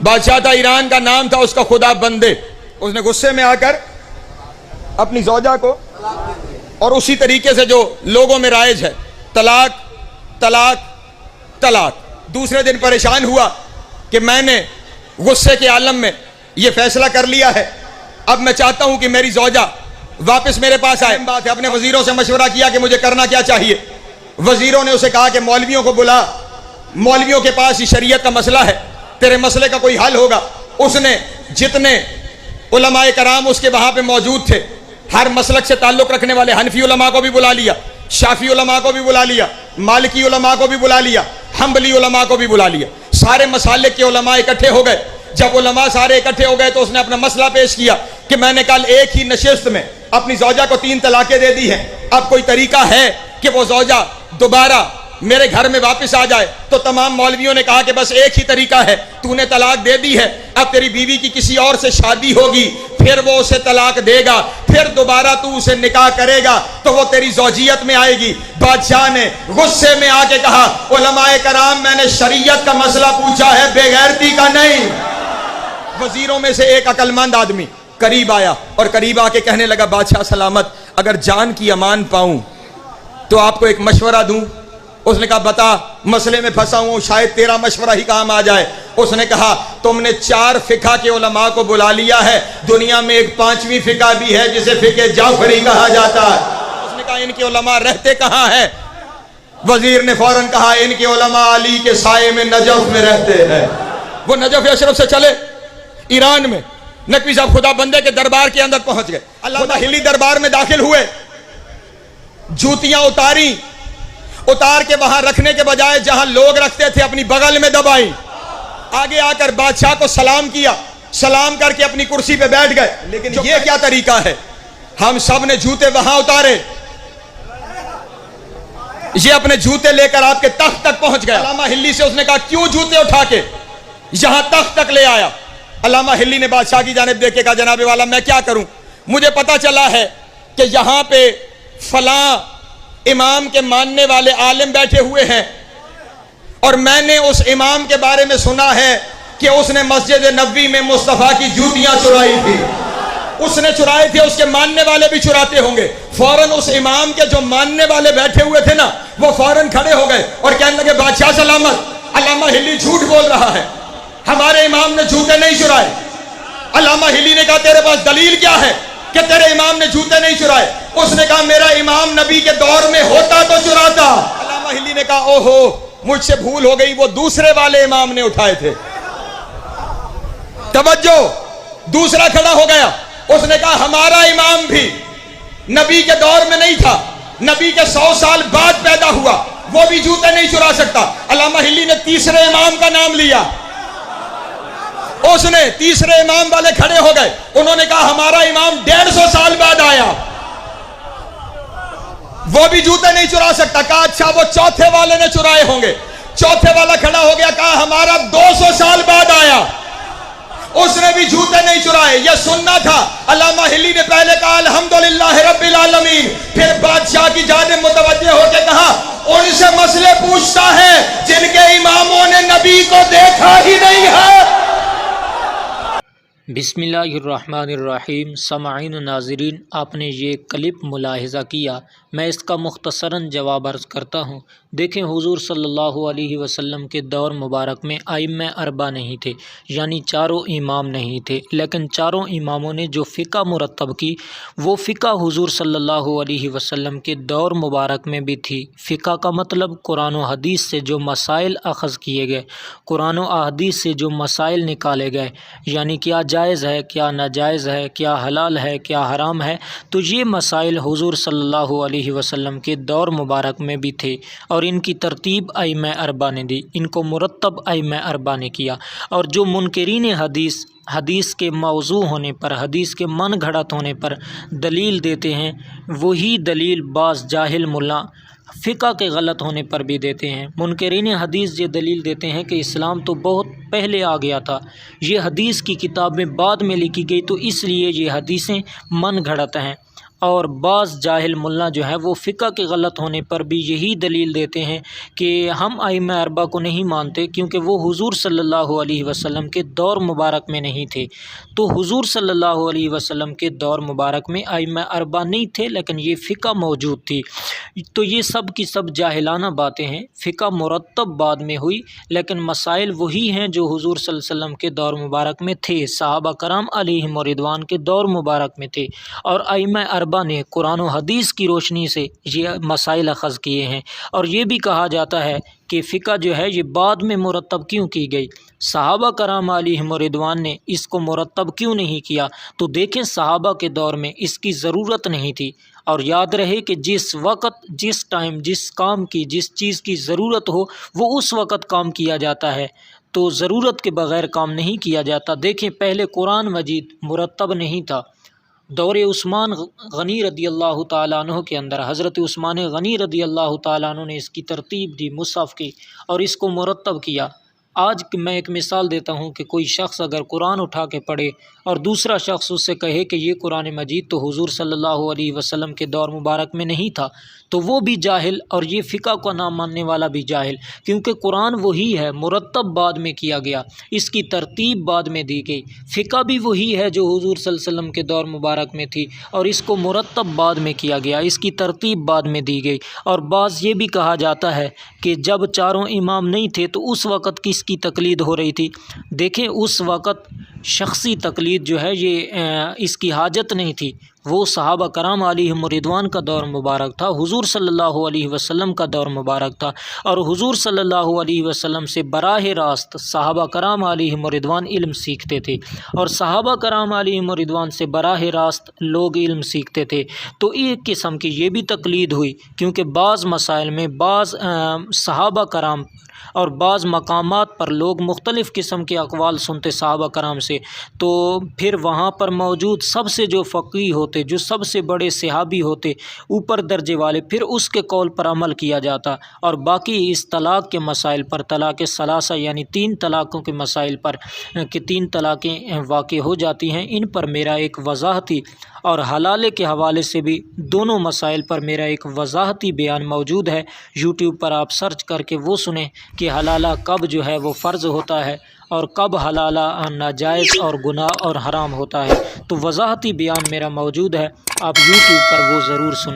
بادشاہ تھا ایران کا، نام تھا اس کا خدا بندے. اس نے غصے میں آ کر اپنی زوجہ کو، اور اسی طریقے سے جو لوگوں میں رائج ہے، طلاق طلاق طلاق. دوسرے دن پریشان ہوا کہ میں نے غصے کے عالم میں یہ فیصلہ کر لیا ہے، اب میں چاہتا ہوں کہ میری زوجہ واپس میرے پاس آئے. بات ہے، اپنے وزیروں سے مشورہ کیا کہ مجھے کرنا کیا چاہیے. وزیروں نے اسے کہا کہ مولویوں کو بلا، مولویوں کے پاس یہ شریعت کا مسئلہ ہے، تیرے مسئلے کا کوئی حل ہوگا. اس نے جتنے علماء کرام اس کے وہاں پہ موجود تھے، ہر مسلک سے تعلق رکھنے والے حنفی علماء کو بھی بلا لیا، شافی علماء کو بھی بلا لیا، مالکی علماء کو بھی بلا لیا، حنبلی علماء کو بھی بلا لیا. سارے مسالک کے علماء اکٹھے ہو گئے. جب علماء سارے اکٹھے ہو گئے تو اس نے اپنا مسئلہ پیش کیا کہ میں نے کل ایک ہی نشست میں اپنی زوجہ کو 3 طلاقیں دے دی ہیں، اب کوئی طریقہ ہے کہ وہ زوجہ دوبارہ میرے گھر میں واپس آ جائے؟ تو تمام مولویوں نے کہا کہ بس ایک ہی طریقہ ہے، تو نے طلاق دے دی ہے، اب تیری بیوی کی کسی اور سے شادی ہوگی، پھر وہ اسے طلاق دے گا، پھر دوبارہ تو اسے نکاح کرے گا تو وہ تیری زوجیت میں آئے گی. بادشاہ نے غصے میں آ کے کہا، علماء کرام میں نے شریعت کا مسئلہ پوچھا ہے، بے غیرتی کا نہیں. وزیروں میں سے ایک عقل مند آدمی قریب آیا اور قریب آ کے کہنے لگا، بادشاہ سلامت، اگر جان کی امان پاؤں تو آپ کو ایک مشورہ دوں. اس نے کہا، بتا، مسئلے میں پھنسا ہوں، شاید تیرا مشورہ ہی کام آ جائے. اس نے کہا، تم نے 4 فقہ کے علماء کو بلا لیا ہے، دنیا میں ایک 5ویں فقہ بھی ہے جسے فقہ جعفری کہا جاتا ہے. اس نے کہا، ان کے علماء رہتے کہاں ہیں؟ وزیر نے فوراً کہا، ان کے علماء علی کے سائے میں نجف میں رہتے ہیں. وہ نجف اشرف سے چلے ایران میں، نقوی صاحب خدا بندے کے دربار کے اندر پہنچ گئے. علامہ ہلی دربار میں داخل ہوئے، جوتیاں اتاری، اتار کے وہاں رکھنے کے بجائے جہاں لوگ رکھتے تھے اپنی بغل میں دبائی. آگے آ کر بادشاہ کو سلام کیا، سلام کر کے اپنی کرسی پہ بیٹھ گئے. لیکن یہ کیا طریقہ ہے؟ ہم سب نے جوتے وہاں اتارے، یہ اپنے جوتے لے کر آپ کے تخت تک پہنچ گیا. علامہ ہلی سے اس نے کہا، کیوں جوتے اٹھا کے یہاں تخت تک لے آیا؟ علامہ ہلی نے بادشاہ کی جانب دیکھ کے کہا، جناب والا میں کیا کروں، مجھے پتا چلا ہے کہ یہاں پہ فلاں امام کے ماننے والے عالم بیٹھے ہوئے ہیں، اور میں نے اس امام کے بارے میں سنا ہے کہ اس نے مسجد نبوی میں مصطفیٰ کی جوتیاں چرائی تھی. اس نے چرائے تھے، اس کے ماننے والے بھی چراتے ہوں گے. فوراً اس امام کے جو ماننے والے بیٹھے ہوئے تھے نا، وہ فوراً کھڑے ہو گئے اور کہنے لگے، بادشاہ سلامت، علامہ ہلی جھوٹ بول رہا ہے، ہمارے امام نے جوتے نہیں چرائے. علامہ ہلی نے کہا، تیرے پاس دلیل کیا ہے کہ تیرے امام نے جوتے نہیں چرائے؟ اس نے کہا، میرا امام نبی کے دور میں ہوتا تو چراتا. علامہ ہلی نے کہا، اوہو، مجھ سے بھول ہو گئی، وہ دوسرے والے امام نے اٹھائے تھے. توجہ، دوسرا کھڑا ہو گیا، اس نے کہا، ہمارا امام بھی نبی کے دور میں نہیں تھا، نبی کے 100 سال بعد پیدا ہوا، وہ بھی جوتے نہیں چرا سکتا. علامہ ہلی نے تیسرے امام کا نام لیا، اس نے تیسرے امام والے کھڑے ہو گئے، انہوں نے کہا، ہمارا امام 150 سال بعد آیا، وہ بھی جوتے نہیں چرا سکتا. کہا، اچھا وہ چوتھے والے نے چرائے ہوں گے. چوتھے والا کھڑا ہو گیا، کہا، ہمارا 200 سال بعد آیا، اس نے بھی جوتے نہیں چرائے. یہ سننا تھا. علامہ ہلی نے پہلے کہا، الحمدللہ رب العالمین، پھر بادشاہ کی جانب متوجہ ہو کے کہا، ان سے مسئلے پوچھتا ہے جن کے اماموں نے نبی کو دیکھا ہی نہیں ہے. بسم اللہ الرحمن الرحیم. سامعین و ناظرین، آپ نے یہ کلپ ملاحظہ کیا، میں اس کا مختصراً جواب عرض کرتا ہوں. دیکھیں، حضور صلی اللہ علیہ وسلم کے دور مبارک میں ائمہ اربعہ نہیں تھے، یعنی چاروں امام نہیں تھے، لیکن چاروں اماموں نے جو فقہ مرتب کی وہ فقہ حضور صلی اللہ علیہ وسلم کے دور مبارک میں بھی تھی. فقہ کا مطلب قرآن و حدیث سے جو مسائل اخذ کیے گئے، قرآن و احادیث سے جو مسائل نکالے گئے، یعنی کیا جائز ہے، کیا ناجائز ہے، کیا حلال ہے، کیا حرام ہے، تو یہ مسائل حضور صلی اللہ علیہ وسلم کے دور مبارک میں بھی تھے، اور ان کی ترتیب ائمہ اربعہ نے دی، ان کو مرتب ائمہ اربعہ نے کیا. اور جو منکرین حدیث کے موضوع ہونے پر، حدیث کے من گھڑت ہونے پر دلیل دیتے ہیں، وہی دلیل بعض جاہل ملا فقہ کے غلط ہونے پر بھی دیتے ہیں. منکرین حدیث یہ دلیل دیتے ہیں کہ اسلام تو بہت پہلے آ گیا تھا، یہ حدیث کی کتاب میں بعد میں لکھی گئی، تو اس لیے یہ حدیثیں من گھڑت ہیں. اور بعض جاہل ملا جو ہیں وہ فقہ کے غلط ہونے پر بھی یہی دلیل دیتے ہیں کہ ہم ائمہ اربعہ کو نہیں مانتے کیونکہ وہ حضور صلی اللہ علیہ وسلم کے دور مبارک میں نہیں تھے۔ تو حضور صلی اللہ علیہ وسلم کے دور مبارک میں ائمہ اربعہ نہیں تھے، لیکن یہ فقہ موجود تھی۔ تو یہ سب کی سب جاہلانہ باتیں ہیں۔ فقہ مرتب بعد میں ہوئی، لیکن مسائل وہی ہیں جو حضور صلی اللہ علیہ وسلم کے دور مبارک میں تھے، صحابہ کرام علیہم رضوان کے دور مبارک میں تھے، اور ائمہ اربعہ نے قرآن و حدیث کی روشنی سے یہ مسائل اخذ کیے ہیں۔ اور یہ بھی کہا جاتا ہے کہ فقہ جو ہے یہ بعد میں مرتب کیوں کی گئی، صحابہ کرام علیہم رضوان نے اس کو مرتب کیوں نہیں کیا؟ تو دیکھیں صحابہ کے دور میں اس کی ضرورت نہیں تھی، اور یاد رہے کہ جس وقت جس ٹائم جس کام کی جس چیز کی ضرورت ہو وہ اس وقت کام کیا جاتا ہے، تو ضرورت کے بغیر کام نہیں کیا جاتا۔ دیکھیں پہلے قرآن مجید مرتب نہیں تھا، دور عثمان غنی رضی اللہ تعالیٰ عنہ کے اندر حضرت عثمان غنی رضی اللہ تعالیٰ عنہ نے اس کی ترتیب دی مصحف کی اور اس کو مرتب کیا۔ آج میں ایک مثال دیتا ہوں کہ کوئی شخص اگر قرآن اٹھا کے پڑھے اور دوسرا شخص اس سے کہے کہ یہ قرآن مجید تو حضور صلی اللہ علیہ وسلم کے دور مبارک میں نہیں تھا، تو وہ بھی جاہل اور یہ فقہ کو نہ ماننے والا بھی جاہل، کیونکہ قرآن وہی ہے، مرتب بعد میں کیا گیا، اس کی ترتیب بعد میں دی گئی۔ فقہ بھی وہی ہے جو حضور صلی اللہ علیہ وسلم کے دور مبارک میں تھی، اور اس کو مرتب بعد میں کیا گیا، اس کی ترتیب بعد میں دی گئی۔ اور بعض یہ بھی کہا جاتا ہے کہ جب چاروں امام نہیں تھے تو اس وقت کس کی تقلید ہو رہی تھی؟ دیکھیں اس وقت شخصی تقلید جو ہے یہ اس کی حاجت نہیں تھی، وہ صحابہ کرام علیہم رضوان کا دور مبارک تھا، حضور صلی اللہ علیہ وسلم کا دور مبارک تھا، اور حضور صلی اللہ علیہ وسلم سے براہ راست صحابہ کرام علیہم رضوان علم سیکھتے تھے، اور صحابہ کرام علیہم رضوان سے براہ راست لوگ علم سیکھتے تھے۔ تو ایک قسم کی یہ بھی تقلید ہوئی، کیونکہ بعض مسائل میں بعض صحابہ کرام اور بعض مقامات پر لوگ مختلف قسم کے اقوال سنتے صحابہ کرام سے، تو پھر وہاں پر موجود سب سے جو فقیہ ہوتے، جو سب سے بڑے صحابی ہوتے، اوپر درجے والے، پھر اس کے قول پر عمل کیا جاتا، اور باقی اس طلاق کے مسائل پر، طلاق ثلاثہ یعنی 3 طلاقوں کے مسائل پر کہ 3 طلاقیں واقع ہو جاتی ہیں، ان پر میرا ایک وضاحتی اور حلالے کے حوالے سے بھی دونوں مسائل پر میرا ایک وضاحتی بیان موجود ہے۔ یوٹیوب پر آپ سرچ کر کے وہ سنیں کہ حلالہ کب جو ہے وہ فرض ہوتا ہے اور کب حلالہ ناجائز اور گناہ اور حرام ہوتا ہے، تو وضاحتی بیان میرا موجود ہے، آپ یوٹیوب پر وہ ضرور سنیں۔